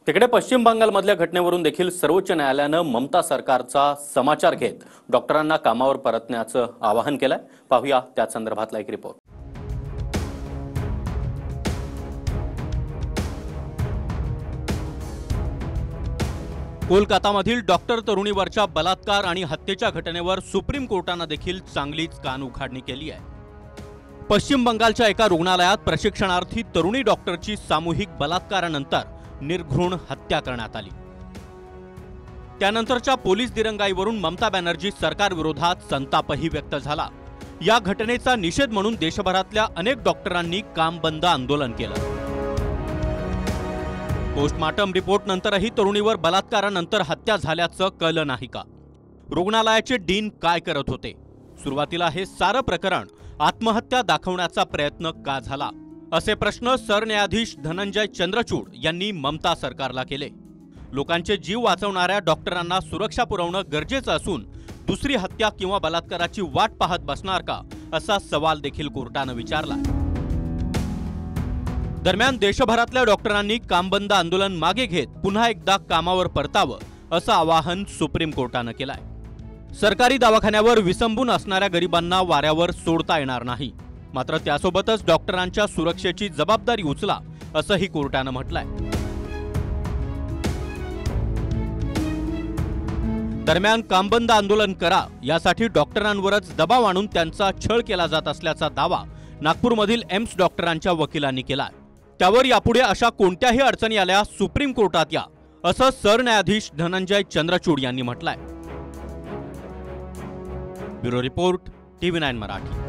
तिकडे पश्चिम बंगालमधल्या घटनेवरून देखील सर्वोच्च न्यायालयानं ममता सरकारचा समाचार घेत डॉक्टरांना कामावर परतण्याचं आवाहन केलंय। पाहूया त्या संदर्भातला एक रिपोर्ट। कोलकातामधील डॉक्टर तरुणीवरच्या बलात्कार आणि हत्येच्या घटनेवर सुप्रीम कोर्टानं देखील चांगलीच कान उघाडणी केली आहे। पश्चिम बंगालच्या एका रुग्णालयात प्रशिक्षणार्थी तरुणी डॉक्टरची सामूहिक बलात्कारानंतर निर्घृण हत्या करण्यात आली। त्यानंतरच्या पोलीस दिरंगाईवरून ममता बॅनर्जी सरकार विरोधात संतापही व्यक्त झाला। या घटनेचा निषेध म्हणून देशभरातल्या अनेक डॉक्टरांनी काम बंद आंदोलन केलं। पोस्टमार्टम रिपोर्ट नंतरही तरुणीवर बलात्कारानंतर हत्या झाल्याचं कळलं नाही का? रुग्णालयाचे डीन काय करत होते? सुरुवातीला हे सारं प्रकरण आत्महत्या दाखवण्याचा प्रयत्न का झाला, असे प्रश्न सरन्यायाधीश धनंजय चंद्रचूड यांनी ममता सरकारला केले। लोकांचे जीव वाचवणाऱ्या डॉक्टरांना सुरक्षा पुरवणं गरजेचं असून दुसरी हत्या किंवा बलात्काराची वाट पाहत बसणार का, असा सवाल देखील कोर्टानं विचारला। दरम्यान देशभरातल्या डॉक्टरांनी कामबंद आंदोलन मागे घेत पुन्हा एकदा कामावर परतावं, असं आवाहन सुप्रीम कोर्टानं केलंय। सरकारी दवाखान्यावर विसंबून असणाऱ्या गरिबांना वाऱ्यावर सोडता येणार नाही, मात्र त्यासोबतच डॉक्टरांच्या सुरक्षेची जबाबदारी उचला, असंही कोर्टानं म्हटलंय। दरम्यान कामबंद आंदोलन करा यासाठी डॉक्टरांवरच दबाव आणून त्यांचा छळ केला जात असल्याचा दावा नागपूरमधील एम्स डॉक्टरांच्या वकिलांनी केलाय। त्यावर यापुढे अशा कोणत्याही अडचणी आल्या सुप्रीम कोर्टात या, असं सरन्यायाधीश धनंजय चंद्रचूड यांनी म्हटलंय। Bureau report, TV9 Marathi.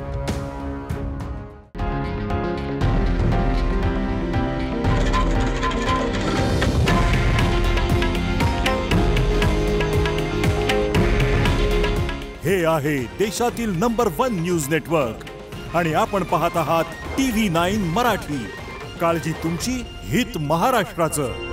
हे आहे देशातील नंबर 1 न्यूज नेटवर्क आणि आपण पाहत आहात TV9 मराठी। काळजी तुमची, हित महाराष्ट्राचं।